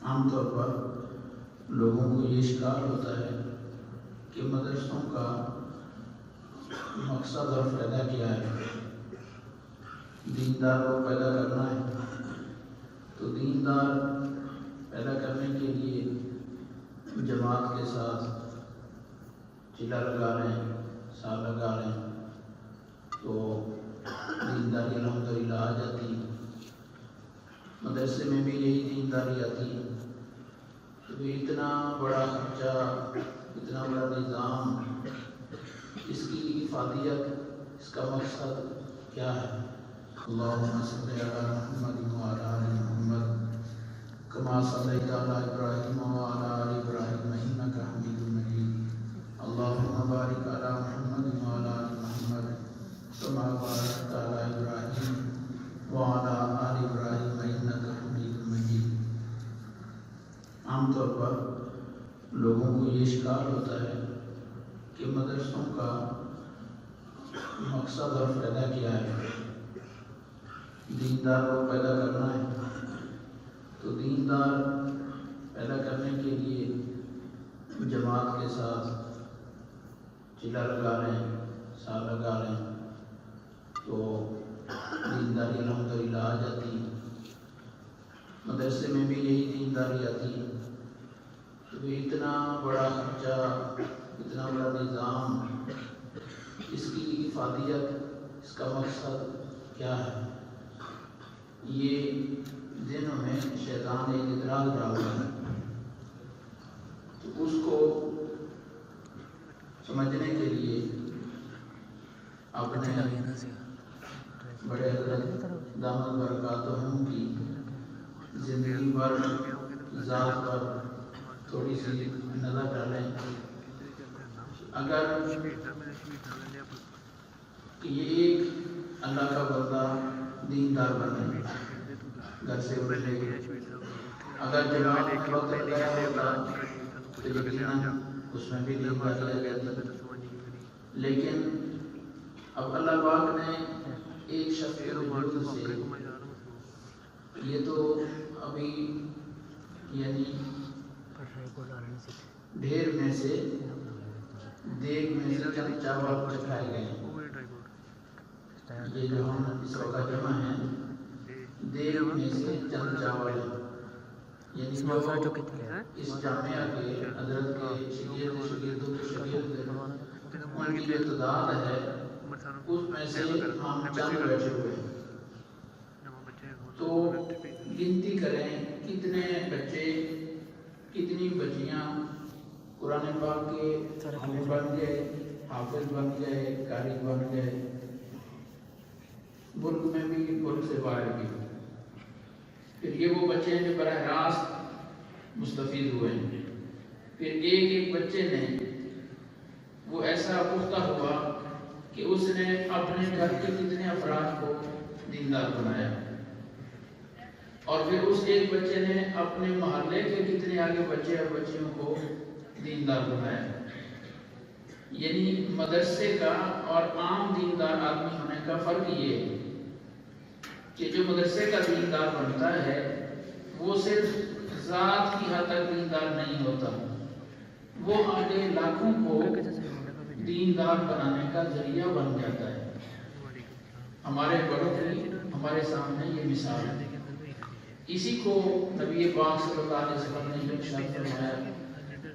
عام طور پر لوگوں کو یہ شکار ہوتا ہے کہ مدرسوں کا مقصد اور فائدہ کیا ہے، دیندار کو پیدا کرنا ہے۔ تو دیندار پیدا کرنے کے لیے جماعت کے ساتھ چلا لگا رہے ہیں، سال لگا رہے ہیں، تو دینداری الحمدللہ آ جاتی ہے۔ مدرسے میں بھی یہی دینداری آتی ہے۔ تو اتنا بڑا خرچہ، اتنا بڑا نظام، اس کی افادیت، اس کا مقصد کیا ہے؟ اللہم صلی علی محمد وعلی آل محمد کما صلیت علی ابراہیم وعلی آل ابراہیم انک حمید مجید۔ اللہم بارک علی محمد وعلی آل محمد کما بارکت علی ابراہیم وعلی آل ابراہیم انک حمید مجید۔ عام طور پر لوگوں کو یہ شکار ہوتا ہے کہ مدرسوں کا مقصد اور فائدہ کیا ہے، دیندار کو پیدا کرنا ہے۔ تو دیندار پیدا کرنے کے لیے جماعت کے ساتھ چلا لگا رہے ہیں، سال لگا رہے ہیں، تو دینداری الحمدللہ آ جاتی ہے۔ مدرسے میں بھی یہی دینداری آتی ہے۔ تو اتنا بڑا خرچہ، اتنا بڑا نظام، اس کی افادیت، اس کا مقصد کیا ہے؟ یہ ذہنوں میں شیطان ایک اعتراض ڈالتا ہے۔ تو اس کو سمجھنے کے لیے اپنے بڑے حضرت دامت برکاتہم کی زندگی پر، ذات پر تھوڑی سی نظر ڈالیں۔ اگر یہ ایک اللہ کا بندہ دیندار بنے، گھر سے اٹھے، اگر جماعت میں وقت لگایا ہوتا تو یقیناً اس میں بھی دینداری آ جاتی۔ لیکن اب اللہ پاک نے ایک شخص کے وجود سے، یہ تو ابھی یعنی ڈھیر میں سے، دیگ میں سے چند چاول چکھائے گئے ہیں۔ یہ جو ہم اس وقت جمع ہیں، دیگ میں سے چند چاول ہیں، یعنی جو اس جامعہ کے حضرت کے شاگردوں کے شاگرد، ان کی جو تعداد ہے، اس میں سے ہم چند بیٹھے ہوئے ہیں۔ تو گنتی کریں کتنے بچے، کتنی بچیاں قرآن پاک کے حامل بن گئے، حافظ بن گئے، قاری بن گئے، ملک میں بھی، ملک سے باہر بھی۔ پھر یہ وہ بچے ہیں جو براہ راست مستفید ہوئے ہیں۔ پھر ایک ایک بچے نے وہ ایسا پختہ ہوا کہ اس نے اپنے گھر کے کتنے افراد کو دیندار بنایا، اور پھر اس ایک بچے نے اپنے محلے کے کتنے آگے بچے اور بچیوں کو دیندار بنایا۔ یعنی مدرسے کا اور عام دیندار آدمی ہونے کا فرق یہ ہے کہ جو مدرسے کا دیندار بنتا ہے وہ صرف ذات کی حد تک دیندار نہیں ہوتا، وہ آگے لاکھوں کو دیندار بنانے کا ذریعہ بن جاتا ہے۔ ہمارے بڑوں کی ہمارے سامنے یہ مثال ہے۔ اسی کو نبی پاک صلی اللہ علیہ وسلم نے ارشاد فرمایا،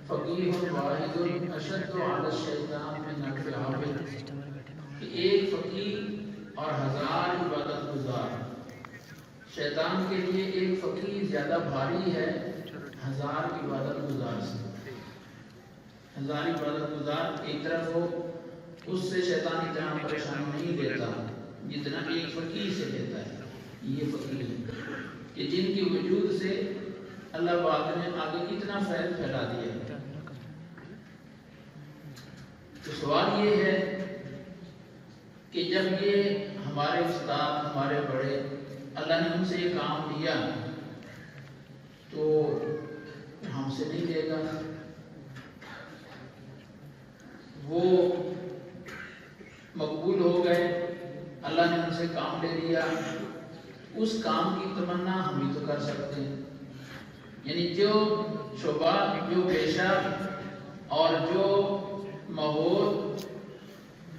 فقیہ واحد اشد علی الشیطان من الف عابد، کہ ایک فقیہ اور ہزار عبادت گزار، شیطان کے لیے ایک فقیہ زیادہ بھاری ہے ہزار عبادت گزار سے۔ ہزار عبادت گزار ایک طرف ہو، اس سے شیطان اتنا پریشان نہیں دیتا جتنا ایک فقیہ سے دیتا ہے۔ یہ فقیہ ہے کہ جن کی وجود سے اللہ پاک نے آگے کتنا فیض پھیلا دیا ہے۔ تو سوال یہ ہے کہ جب یہ ہمارے استاد، ہمارے بڑے، اللہ نے ہم سے یہ کام لیا تو ہم سے نہیں لے گا؟ وہ مقبول ہو گئے، اللہ نے ہم سے کام لے لیا، اس کام کی تمنا ہم ہی تو کر سکتے ہیں۔ یعنی جو شعبہ، جو پیشہ اور جو ماحول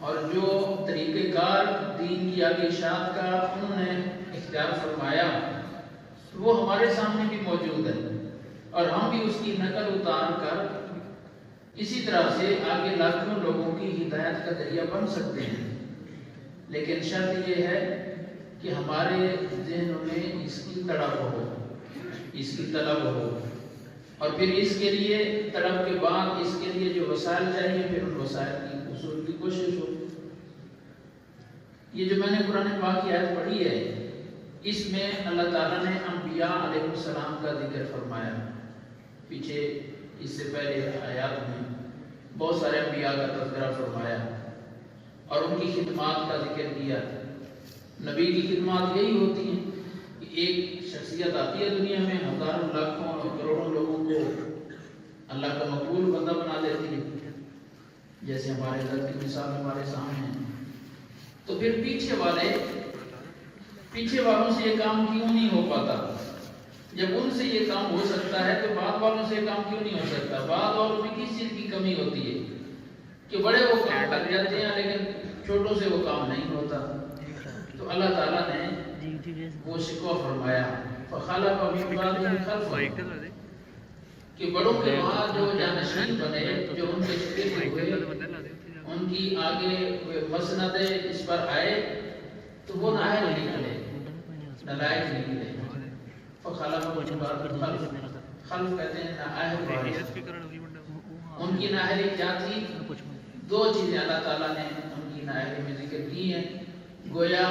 اور جو طریقہ کار دین کی آگے اشاعت کا انہوں نے اختیار فرمایا وہ ہمارے سامنے بھی موجود ہے، اور ہم بھی اس کی نقل اتار کر اسی طرح سے آگے لاکھوں لوگوں کی ہدایت کا ذریعہ بن سکتے ہیں۔ لیکن شرط یہ ہے کہ ہمارے ذہنوں میں اس کی طلب ہو، اس کی طلب ہو، اور پھر اس کے لیے طلب کے بعد اس کے لیے جو وسائل چاہیے پھر ان وسائل کی حصول کی کوشش ہو۔ یہ جو میں نے قرآن پاک کی آیت پڑھی ہے اس میں اللہ تعالیٰ نے انبیاء علیہ السلام کا ذکر فرمایا۔ پیچھے اس سے پہلے آیات میں بہت سارے انبیاء کا تذکرہ فرمایا اور ان کی خدمات کا ذکر کیا۔ نبی کی خدمات یہی ہوتی ہیں کہ ایک شخصیت آتی ہے دنیا میں، ہزاروں لاکھوں اور کروڑوں لوگوں کو اللہ کا مقبول بندہ بنا دیتی ہے، جیسے ہمارے حضرت کی مثال ہمارے سامنے ہے۔ تو پھر پیچھے والوں سے یہ کام کیوں نہیں ہو پاتا؟ جب ان سے یہ کام ہو سکتا ہے تو بعد والوں سے یہ کام کیوں نہیں ہو سکتا؟ بعد والوں میں کس چیز کی کمی ہوتی ہے کہ بڑے وہ کام کر جاتے ہیں لیکن چھوٹوں سے وہ کام نہیں ہوتا؟ تو اللہ تعالیٰ نے وہ شکوہ فرمایا فخلف من بعدهم خلف، کہ بڑوں کے بعد جو جانشین بنے، جو ان کے شاگرد ہوئے، ان کی آگے مسند اس پر آئے تو وہ نااہل نکلے، نالائق نکلے۔ فخلف من بعدهم خلف، خلف کہتے ہیں نااہل وارث۔ ان کی نااہلی کیا تھی؟ دو چیزیں اللہ تعالیٰ نے ان کی نااہلی میں ذکر کی ہیں۔ گویا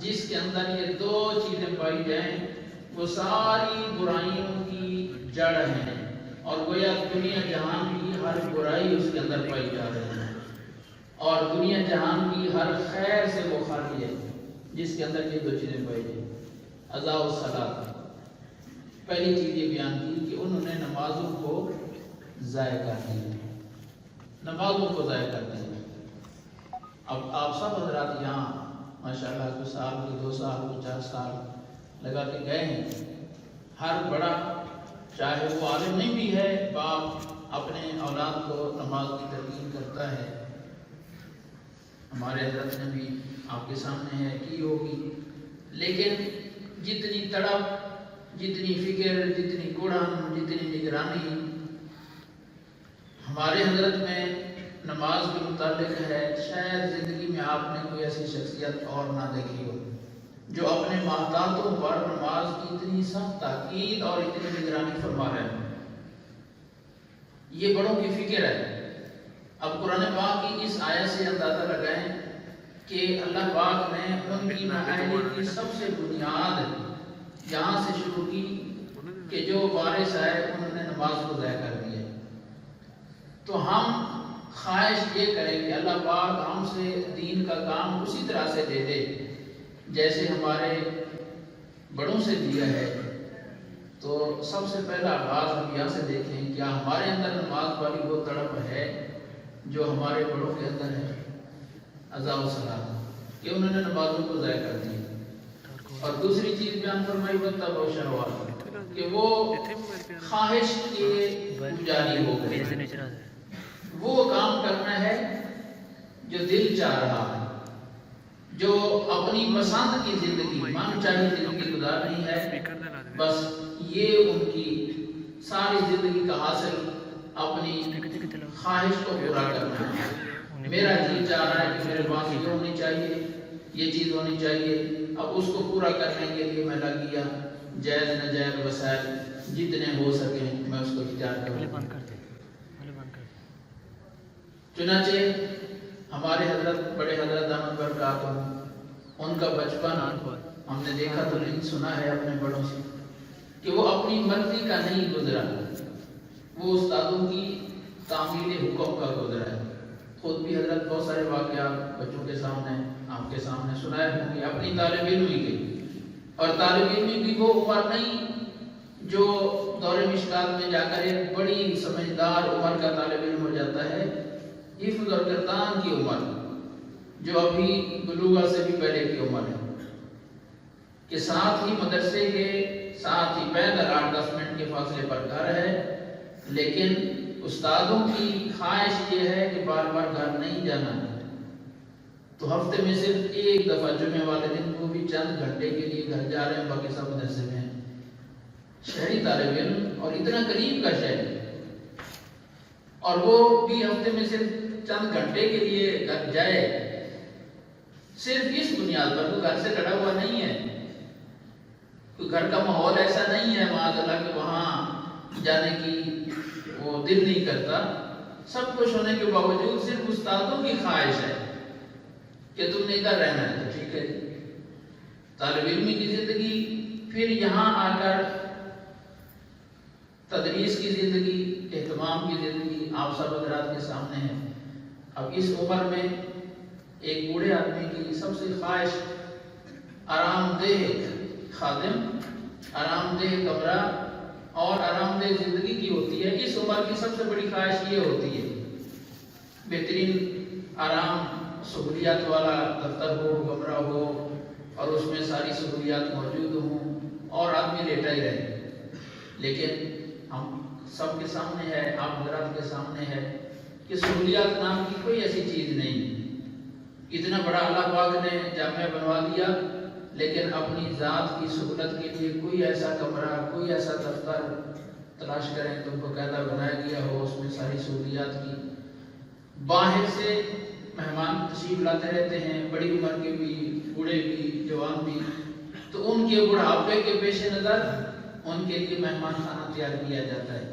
جس کے اندر یہ دو چیزیں پائی جائیں وہ ساری برائیوں کی جڑ ہیں، اور گویا دنیا جہان کی ہر برائی اس کے اندر پائی جا رہی ہے، اور دنیا جہان کی ہر خیر سے وہ خالی ہے جس کے اندر یہ دو چیزیں پائی جائیں۔ اضاء الصلاۃ، پہلی چیز یہ بیان کی کہ انہوں نے نمازوں کو ضائع کر دیا، نمازوں کو ضائع کر دیا۔ اب آپ سب حضرات یہاں ماشاءاللہ کوئی سال، کوئی 2 سال، کوئی 4 سال لگا کے گئے ہیں۔ ہر بڑا چاہے وہ عالم نہیں بھی ہے، باپ اپنے اولاد کو نماز کی تلقین کرتا ہے۔ ہمارے حضرت نے بھی آپ کے سامنے ہے کی ہوگی، لیکن جتنی تڑپ، جتنی فکر، جتنی کوڑھن، جتنی نگرانی ہمارے حضرت میں نماز کے متعلق ہے، شاید زندگی میں آپ نے کوئی ایسی شخصیت اور نہ دیکھی ہو جو اپنے محتاطوں پر نماز کی اتنی سخت تاکید اور اتنی نگرانی فرما رہے ہیں۔ یہ بڑوں کی فکر ہے۔ اب قرآن پاک کی اس آیت سے اندازہ لگائیں کہ اللہ پاک نے ان کی نااہلی کی سب سے بنیاد یہاں سے شروع کی کہ جو وارث آئے انہوں نے نماز کو ضائع کر دیا۔ تو ہم خواہش یہ کریں کہ اللہ پاک ہم سے دین کا کام اسی طرح سے دے دے جیسے ہمارے بڑوں سے دیا ہے۔ تو سب سے پہلا آغاز ہم یہاں سے دیکھیں کیا ہمارے اندر نماز والی وہ تڑپ ہے جو ہمارے بڑوں کے اندر ہے؟ اضاء الصلاۃ، کہ انہوں نے نمازوں کو ضائع کر دیا۔ اور دوسری چیز بیان فرمائی واتبعوا الشہوات، کہ وہ خواہش کے پجاری ہو گئے، وہ کام کرنا ہے جو دل چاہ رہا ہے، جو اپنی پسند کی زندگی، من چاہیے زندگی گزارنی ہے، بس یہ ان کی ساری زندگی کا حاصل اپنی خواہش کو پورا کرنا ہے۔ میرا جی چاہ رہا ہے کہ میرے پاس یہ ہونی چاہیے، یہ چیز ہونی چاہیے، اب اس کو پورا کرنے کے لیے میں لگ گیا، جائز ناجائز وسائل جتنے ہو سکیں میں اس کو اختیار کروں۔ چنانچہ ہمارے حضرت بڑے حضرت دامت برکاتہ ان کا بچپن ہم نے دیکھا تو نہیں سنا ہے اپنے بڑوں سے کہ وہ اپنی مرضی کا نہیں گزرا، وہ استادوں کی تعمیل حکم کا گزرا ہے۔ خود بھی حضرت بہت سارے واقعات بچوں کے سامنے، آپ کے سامنے سنائے ہوں گے اپنی طالب علمی کے، اور طالب علمی بھی وہ عمر نہیں جو دور مشکات میں جا کر ایک بڑی سمجھدار عمر کا طالب علم ہو جاتا ہے، حفظ اور گردان کی عمر جو ابھی بلوغہ سے بھی پہلے کی عمر ہے، کہ ساتھ ہی مدرسے کے ساتھ ہی پیدل 8-10 منٹ کے فاصلے پر گھر ہے، لیکن استادوں کی خواہش یہ ہے کہ بار بار گھر نہیں جانا ہے، تو ہفتے میں صرف ایک دفعہ جمعے والے دن کو بھی چند گھنٹے کے لیے گھر جا رہے ہیں، باقی سب مدرسے میں ہیں۔ شہری طالب علم اور اتنا قریب کا شہر، اور وہ بھی ہفتے میں صرف چند گھنٹے کے لیے گھر جائے، صرف اس بنیاد پر، وہ گھر سے لڑا ہوا نہیں ہے، کوئی گھر کا ماحول ایسا نہیں ہے معاذ اللہ کہ وہاں جانے کی وہ دل نہیں کرتا، سب کچھ ہونے کے باوجود صرف استادوں کی خواہش ہے کہ تم نے ادھر رہنا ہے، تو ٹھیک ہے۔ طالب علمی کی زندگی، پھر یہاں آ کر تدریس کی زندگی، اہتمام کی زندگی آپ سب حضرات کے سامنے ہے۔ اب اس عمر میں ایک بوڑھے آدمی کی سب سے خواہش آرام دہ خادم، آرام دہ کمرہ اور آرام دہ زندگی کی ہوتی ہے۔ اس عمر کی سب سے بڑی خواہش یہ ہوتی ہے بہترین آرام سہولیات والا دفتر ہو، کمرہ ہو، اور اس میں ساری سہولیات موجود ہوں اور آدمی لیٹا ہی رہے۔ لیکن ہم سب کے سامنے ہے، آپ حضرات کے سامنے ہے کہ سہولیات نام کی کوئی ایسی چیز نہیں۔ اتنا بڑا اللہ پاک نے جامعہ بنوا دیا، لیکن اپنی ذات کی سہولت کے لیے کوئی ایسا کمرہ، کوئی ایسا دفتر تلاش کریں تو باقاعدہ بنایا گیا ہو، اس میں ساری سہولیات کی۔ باہر سے مہمان تشریف لاتے رہتے ہیں، بڑی عمر کے بھی، بوڑھے بھی، جوان بھی، تو ان کے بڑھاپے کے پیش نظر ان کے لیے مہمان خانہ تیار کیا جاتا ہے۔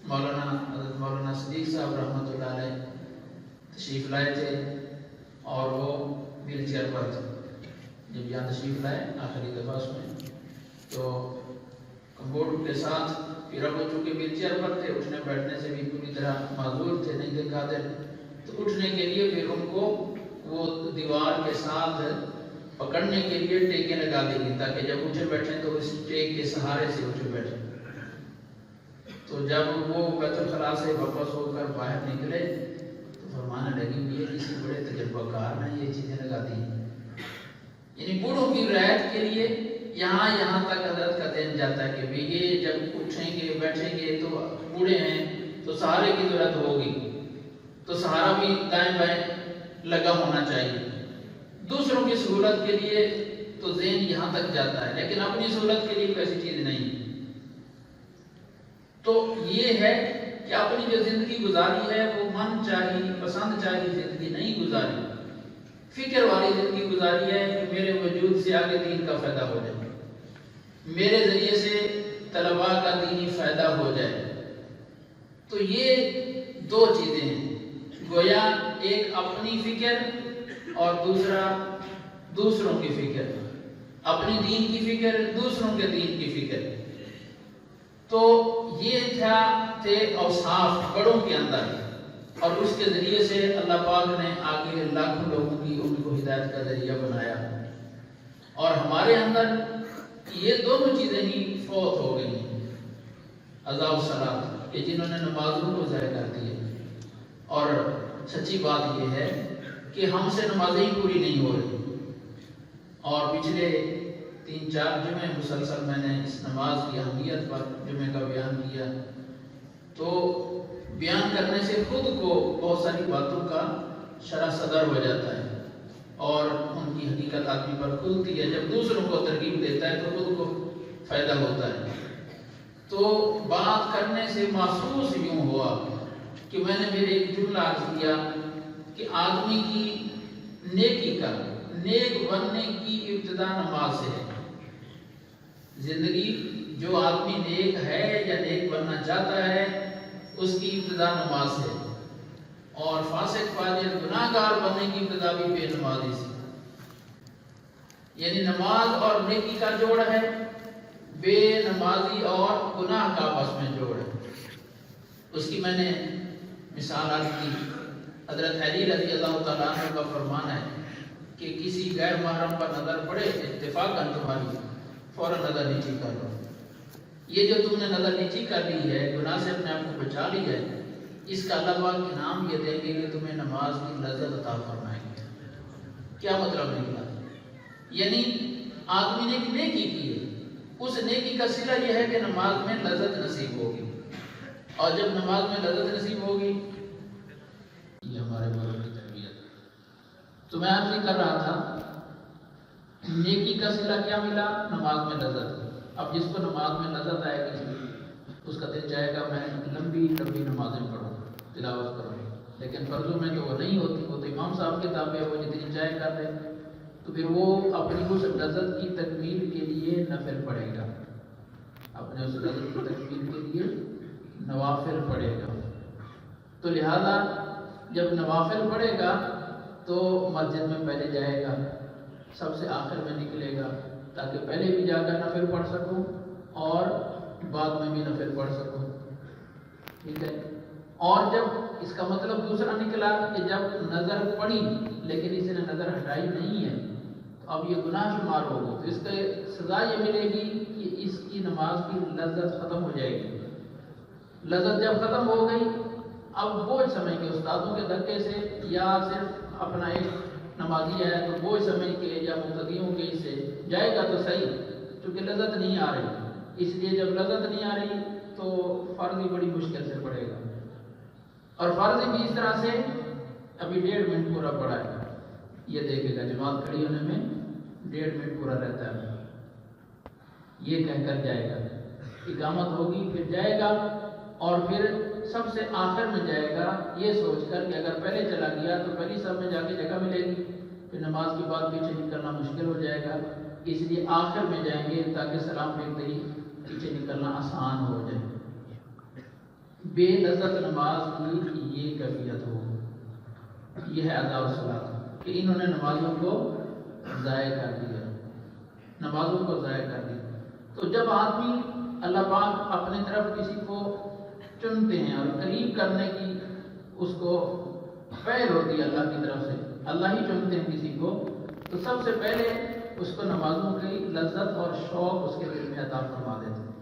حضرت مولانا صدیق صاحب رحمۃ اللہ علیہ تشریف لائے تھے، اور وہ ویل چیئر پر تھے۔ جب یہاں تشریف لائے آخری دفعہ اس میں، تو کمبوڈ کے ساتھ، پھر اب وہ چونکہ ویل چیئر پر تھے، اٹھنے بیٹھنے سے بھی پوری طرح معذور تھے، نہیں تھے قادر، تو اٹھنے کے لیے پھر ان کو وہ دیوار کے ساتھ پکڑنے کے لیے ٹیکیں لگا دی گئی، تاکہ جب اٹھے بیٹھیں تو اس ٹیک کے سہارے سے اٹھے بیٹھیں۔ تو جب وہ بیت الخلاء سے واپس ہو کر باہر نکلے تو فرمانے لگی یہ کسی بڑے تجربہ کار نے یہ چیزیں لگا دی، یعنی بوڑھوں کی رعایت کے لیے یہاں تک حضرت کا دین جاتا ہے کہ یہ جب اٹھیں گے بیٹھیں گے تو بوڑھے ہیں تو سہارے کی ضرورت ہوگی، تو سہارا بھی دائیں بائیں لگا ہونا چاہیے۔ دوسروں کی سہولت کے لیے تو ذہن یہاں تک جاتا ہے، لیکن اپنی سہولت کے لیے کوئی ایسی چیز نہیں۔ تو یہ ہے کہ اپنی جو زندگی گزاری ہے وہ من چاہی، پسند چاہی زندگی نہیں گزاری، فکر والی زندگی گزاری ہے کہ میرے وجود سے آگے دین کا فائدہ ہو جائے، میرے ذریعے سے طلباء کا دینی فائدہ ہو جائے۔ تو یہ دو چیزیں ہیں، گویا ایک اپنی فکر اور دوسرا دوسروں کی فکر، اپنی دین کی فکر، دوسروں کے دین کی فکر۔ تو یہ تھے اوصاف بڑوں کے اندر، اور اس کے ذریعے سے اللہ پاک نے آگے لاکھوں لوگوں کی ان کو ہدایت کا ذریعہ بنایا، اور ہمارے اندر یہ دونوں چیزیں ہی فوت ہو گئی ہیں، اذا و صلاۃ، کہ جنہوں نے نمازوں کو ضائع کر دیا۔ اور سچی بات یہ ہے کہ ہم سے نمازیں ہی پوری نہیں ہو رہی، اور پچھلے 3-4 جمعے مسلسل میں نے اس نماز کی اہمیت پر جمعے کا بیان کیا، تو بیان کرنے سے خود کو بہت ساری باتوں کا شرح صدر ہو جاتا ہے، اور ان کی حقیقت آدمی پر کھلتی ہے۔ جب دوسروں کو ترغیب دیتا ہے تو خود کو فائدہ ہوتا ہے۔ تو بات کرنے سے محسوس یوں ہوا کہ میں نے پھر ایک جملہ عرض کیا کہ آدمی کی نیکی کا، نیک بننے کی ابتدا نماز سے ہے۔ زندگی جو آدمی نیک ہے یا نیک بننا چاہتا ہے اس کی ابتدا نماز ہے، اور فاسق فاجر گناہ گار بننے کی ابتدا بھی بے نمازی سے، یعنی نماز اور نیکی کا جوڑ ہے، بے نمازی اور گناہ کا آپس میں جوڑ ہے۔ اس کی میں نے مثال عرض کی، حضرت علی رضی اللہ تعالیٰ عنہ کا فرمان ہے کہ کسی غیر محرم پر نظر پڑے اتفاقاً تمہاری، فوراً نظر نیچی کر لو۔ یہ جو تم نے نظر نیچی کر لی ہے، گناہ سے اپنے آپ کو بچا لی ہے، اس کا اللہ پاک انعام یہ دیں گے کہ تمہیں نماز کی لذت عطا فرمائیں گے۔ کیا مطلب نکلا؟ یعنی آدمی نے ایک نیکی کی ہے، اس نیکی کا صلہ یہ ہے کہ نماز میں لذت نصیب ہوگی، اور جب نماز میں لذت نصیب ہوگی، یہ ہمارے بڑوں کی تربیت ہے۔ تو میں آپ سے کر رہا تھا نیکی کا صلہ کیا ملا؟ نماز میں لذت۔ اب جس کو نماز میں لذت آئے گی اس کا دل چاہے گا میں لمبی لمبی نمازیں پڑھوں، تلاوت کروں، لیکن فرضوں میں جو وہ نہیں ہوتی، وہ تو امام صاحب کے تابع ہے، وہ جتنی چاہے کر لے، تو پھر وہ اپنی اس لذت کی تکمیل کے لیے نفل پڑھے گا، اپنے اس لذت کی تکمیل کے لیے نوافل پڑھے گا۔ تو لہذا جب نوافل پڑھے گا تو مسجد میں پہلے جائے گا، سب سے آخر میں نکلے گا، تاکہ پہلے بھی جا کر نفل پڑھ سکوں اور بعد میں بھی نفل پڑھ سکوں، ٹھیک ہے۔ اور جب اس کا مطلب دوسرا نکلا کہ جب نظر پڑی لیکن اس نے نظر ہٹائی نہیں ہے تو اب یہ گناہ شمار ہوگا، تو اس کا سزا یہ ملے گی کہ اس کی نماز کی لذت ختم ہو جائے گی۔ لذت جب ختم ہو گئی، اب بوجھ سمجھ کے استادوں کے دھکے سے یا صرف اپنا ایک نمازی ہے تو بوجھ سمجھ کے یا مقتدیوں کے اس سے جائے گا تو صحیح، چونکہ لذت نہیں آ رہی، اس لیے جب لذت نہیں آ رہی تو فرض بھی بڑی مشکل سے پڑے گا، اور فرض بھی اس طرح سے ابھی 1.5 منٹ پورا پڑا ہے، یہ دیکھے گا جماعت کھڑی ہونے میں 1.5 منٹ پورا رہتا ہے، یہ کہہ کر جائے گا، اقامت ہوگی پھر جائے گا، اور پھر سب سے آخر میں جائے گا یہ سوچ کر کہ اگر پہلے چلا گیا تو پہلی صف میں جا کے جگہ ملے گی، پھر نماز کے بعد پیچھے نکلنا مشکل ہو جائے گا، اس لیے آخر میں جائیں گے تاکہ سلام پھیرتے ہی پیچھے نکلنا آسان ہو جائے۔ بے لذت نماز کی یہ کیفیت ہو، یہ ہے ادا الصلاۃ، کہ انہوں نے نمازوں کو ضائع کر دیا، نمازوں کو ضائع کر دیا۔ تو جب آدمی اللہ پاک اپنے طرف کسی کو چنتے ہیں اور قریب کرنے کی اس کو پہل ہوتی ہے اللہ کی طرف سے، اللہ ہی چنتے ہیں کسی کو، تو سب سے پہلے اس کو نمازوں کی لذت اور شوق اس کے دل میں عطا فرما دیتے ہیں۔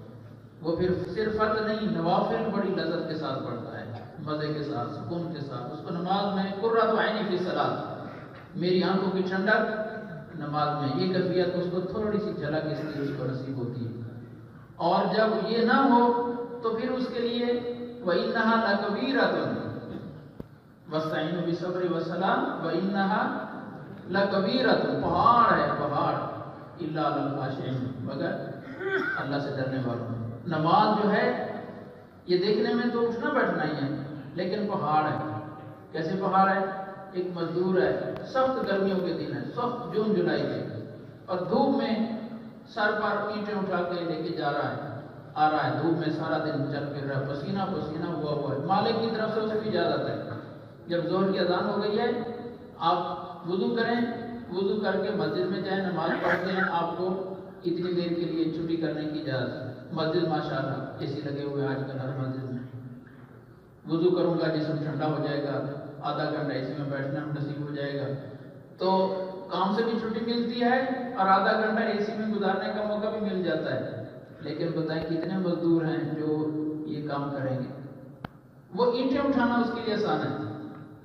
وہ پھر صرف فرض نہیں، نوافل بڑی لذت کے ساتھ پڑھتا ہے، مزے کے ساتھ، سکون کے ساتھ، اس کو نماز میں قرۃ عینی فی الصلاۃ، میری آنکھوں کی ٹھنڈک نماز میں، یہ کیفیت اس کو تھوڑی سی جھلک اس لیے اس کو نصیب ہوتی ہے۔ اور جب یہ نہ ہو تو پھر اس کے لیے وَإِنَّهَا لَكَبِيرَةٌ وَاسْتَعِينُوا بِالصَّبْرِ وَالصَّلَاةِ وَإِنَّهَا لَكَبِيرَةٌ، پہاڑ ہے پہاڑ، إِلَّا عَلَى الْخَاشِعِينَ، مگر اللہ سے ڈرنے والوں۔ نماز جو ہے یہ دیکھنے میں تو اٹھنا بیٹھنا ہی ہے، لیکن پہاڑ ہے۔ کیسے پہاڑ ہے؟ ایک مزدور ہے، سخت گرمیوں کے دن ہے، سخت جون جولائی کے، اور دھوپ میں سر پر اینٹیں اٹھا کے لے کے جا رہا ہے، آ رہا ہے دھوپ میں، سارا دن چل پھر رہا ہے، پسینہ پسینہ ہوا ہے، مالک کی طرف سے اسے بھی اجازت ہے جب ظہر کی اذان ہو گئی ہے آپ وضو کریں، وضو کر کے مسجد میں جائیں، نماز پڑھتے ہیں، آپ کو اتنی دیر کے لیے چھٹی کرنے کی اجازت۔ مسجد ماشاءاللہ اے سی لگے ہوئے آج کل ہر مسجد میں، وضو کروں گا جسم ٹھنڈا ہو جائے گا، آدھا گھنٹہ اے سی میں بیٹھنا نصیب ہو جائے گا، تو کام سے بھی چھٹی ملتی ہے اور آدھا گھنٹہ اے سی میں گزارنے کا موقع بھی مل جاتا ہے۔ لیکن بتائیں کتنے مزدور ہیں جو یہ کام کریں گے؟ وہ اینٹیں اٹھانا اس کے لیے آسان ہے،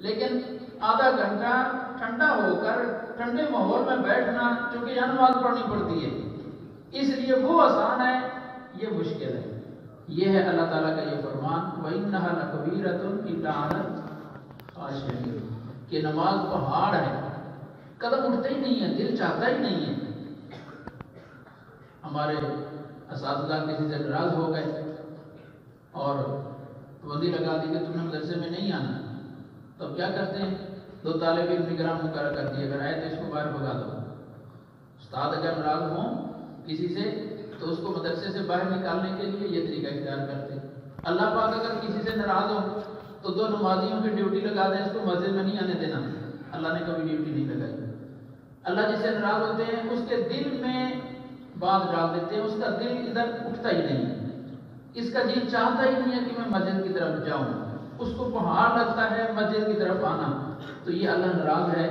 لیکن آدھا گھنٹہ ٹھنڈا ہو کر ٹھنڈے ماحول میں بیٹھنا، چونکہ یہاں نماز پڑھنی پڑتی ہے، اس لیے وہ آسان ہے، یہ مشکل ہے۔ یہ ہے اللہ تعالیٰ کا یہ فرمان وَإِنَّهَا لَكَبِيرَةٌ إِلَّا عَلَى الْخَاشِعِينَ، کہ نماز پہاڑ ہے، قدم اٹھتا ہی نہیں ہے، دل چاہتا ہی نہیں ہے۔ ہمارے اساتذہ کسی سے ناراض ہو گئے اور پابندی لگا دی کہ تم نے مدرسے میں نہیں آنا، تو اب کیا کرتے ہیں؟ 2 طالب علم نگراں مقرر کر دیے، اگر آئے تو اس کو باہر بھگا دو۔ استاد اگر ناراض ہوں کسی سے تو اس کو مدرسے سے باہر نکالنے کے لیے یہ طریقہ اختیار کرتے ہیں۔ اللہ پاک اگر کسی سے ناراض ہو تو 2 نمازیوں کی ڈیوٹی لگا دیں، اس کو مسجد میں نہیں آنے دینا، اللہ نے کبھی ڈیوٹی نہیں لگائی۔ اللہ جس سے ناراض ہوتے ہیں اس کے دل میں بات ڈال دیتے ہیں، اس کا دل ادھر اٹھتا ہی نہیں، اس کا دل چاہتا ہی نہیں ہے کہ میں مسجد کی طرف جاؤں، اس کو پہاڑ لگتا ہے مسجد کی طرف آنا، تو یہ اللہ ناراض ہے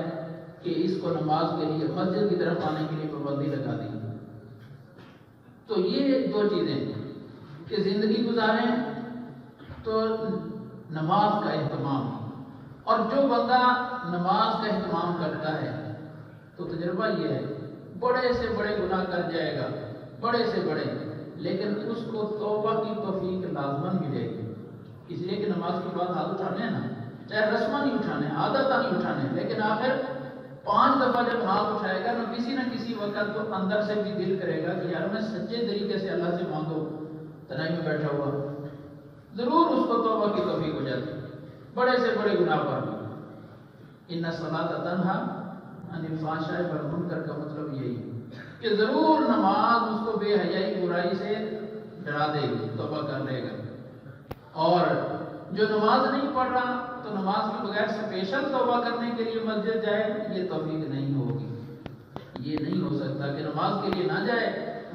کہ اس کو نماز کے لیے مسجد کی طرف آنے کے لیے پابندی لگا دی۔ تو یہ 2 چیزیں کہ زندگی گزاریں تو نماز کا اہتمام، اور جو بندہ نماز کا اہتمام کرتا ہے تو تجربہ یہ ہے بڑے سے بڑے گناہ کر جائے گا بڑے سے بڑے، لیکن اس کو توبہ کی توفیق لازماً ملے گی، اس لیے کہ نماز کے بعد ہاتھ اٹھانے ہیں نا، چاہے رسماً نہیں اٹھانے، عادت نہیں اٹھانے، لیکن آخر 5 دفعہ جب ہاتھ اٹھائے گا نہ کسی وقت تو اندر سے بھی دل کرے گا کہ یار میں سچے طریقے سے اللہ سے مانگو، تنہائی میں بیٹھا ہوا، ضرور اس کو توبہ کی توفیق ہو جاتی ہے، بڑے سے بڑے گناہ پر بھی۔ ان الصلاۃ تنہیٰ عن الفحشاء والمنکر کا مطلب یہی ہے کہ ضرور نماز اس کو بے حیائی برائی سے ڈرا دے گی، توبہ کر لے گا۔ اور جو نماز نہیں پڑھ رہا تو نماز کے بغیر اسپیشل توبہ کرنے کے لیے مسجد جائے، یہ توفیق نہیں ہوگی، یہ نہیں ہو سکتا کہ نماز کے لیے نہ جائے،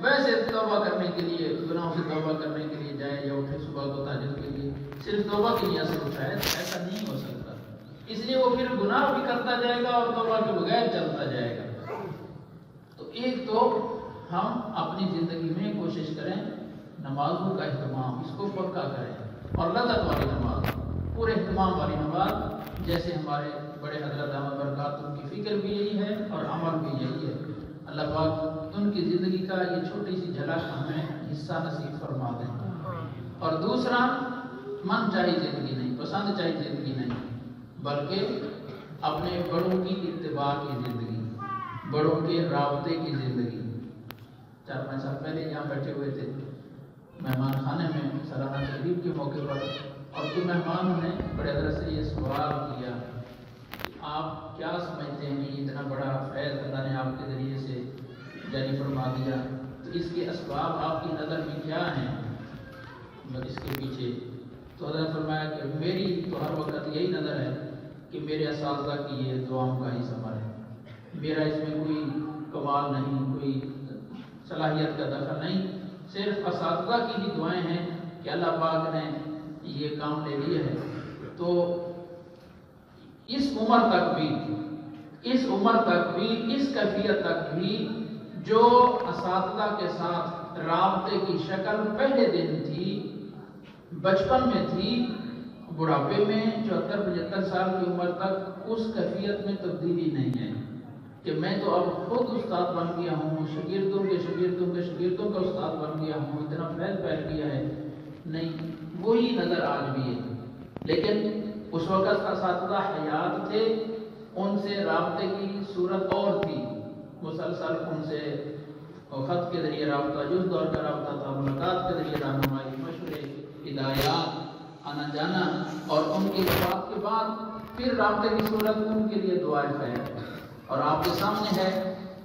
ویسے توبہ کرنے کے لیے، گناہوں سے توبہ کرنے کے لیے جائے، یا اٹھے صبح کو تہجد کے لیے صرف توبہ کی نیت سے اٹھائے، ایسا نہیں ہو سکتا۔ اس لیے وہ پھر گناہ بھی کرتا جائے گا اور توبہ کے بغیر چلتا جائے گا۔ تو ایک تو ہم اپنی زندگی میں کوشش کریں نمازوں کا اہتمام، اس کو پکا کریں، اور لذت والی نماز، پورے اہتمام والی نماز، جیسے ہمارے بڑے حضرت احمد برکات، ان کی فکر بھی یہی ہے اور عمل بھی یہی ہے۔ اللہ پاک ان کی زندگی کا یہ چھوٹی سی جھلک ہمیں حصہ نصیب فرما دیں۔ اور دوسرا، من چاہی زندگی نہیں، پسند چاہی زندگی نہیں، بلکہ اپنے بڑوں کی اتباع کی زندگی، بڑوں کے رابطے کی زندگی۔ 4-5 سال پہلے یہاں بیٹھے ہوئے تھے مہمان خانے میں سالانہ تقریب کے موقع پر، اور کوئی مہمانوں نے بڑے حضرت سے یہ سوال کیا کہ آپ کیا سمجھتے ہیں یہ اتنا بڑا فیض اللہ نے آپ کے ذریعے سے جاری فرما دیا، تو اس کے اسباب آپ کی نظر میں کیا ہیں، اس کے پیچھے؟ تو حضرت فرمایا کہ میری تو ہر وقت یہی نظر ہے کہ میرے اساتذہ کی یہ دعاؤں کا ہی ثمر ہے، میرا اس میں کوئی کمال نہیں، کوئی صلاحیت کا دخل نہیں، صرف اساتذہ کی ہی دعائیں ہیں کہ اللہ پاک نے یہ کام لے لیا ہے۔ تو اس عمر تک بھی اس کیفیت تک بھی جو اساتذہ کے ساتھ رابطے کی شکل پہلے دن تھی، بچپن میں تھی، بڑھاپے میں 74-75 سال کی عمر تک اس کیفیت میں تبدیلی نہیں ہے کہ میں تو اب خود استاد بن گیا ہوں، شاگردوں کا استاد بن گیا ہوں، اتنا فیض پھیل گیا ہے، نہیں، وہی نظر آج بھی ہے۔ لیکن اس وقت اساتذہ حیات تھے، ان سے رابطے کی صورت اور تھی، مسلسل ان سے خط کے ذریعے رابطہ، جس دور کا رابطہ تھا، ملاقات کے ذریعے رہنمائی، مشورے، ہدایات، آنا جانا، اور ان کی وفات کے بعد پھر رابطے کی صورت ان کے لیے دعائیں خیر۔ اور آپ کے سامنے ہے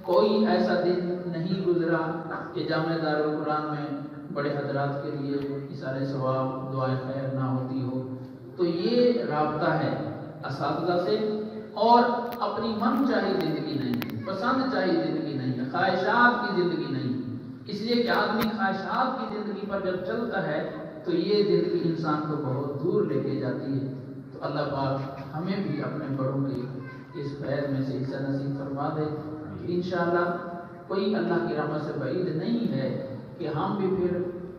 کوئی ایسا دن نہیں گزرا کہ جامع دارالقرآن میں بڑے حضرات کے لیے اثار ثواب، دعائیں خیر نہ ہوتی ہو۔ تو یہ رابطہ ہے اساتذہ سے، اور اپنی من چاہی زندگی نہیں، پسند چاہی زندگی نہیں، خواہشات کی زندگی نہیں، اس لیے کہ آدمی خواہشات کی زندگی پر جب چلتا ہے تو یہ زندگی انسان کو بہت دور لے کے جاتی ہے۔ تو اللہ پاک ہمیں بھی اپنے بڑوں کے اس فیض میں سے حصہ نصیب فرما دے۔ انشاءاللہ کوئی اللہ کی رحمت سے بعید نہیں ہے کہ ہم بھی پھر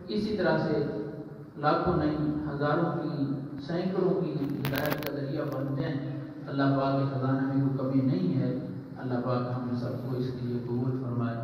اسی طرح سے لاکھوں نہیں، ہزاروں کی، سینکڑوں کی ہدایت کا ذریعہ بن جائیں۔ اللہ پاک کے خزانے میں کوئی کمی نہیں ہے، اللہ پاک ہم سب کو اس کے لیے قبول فرمائے۔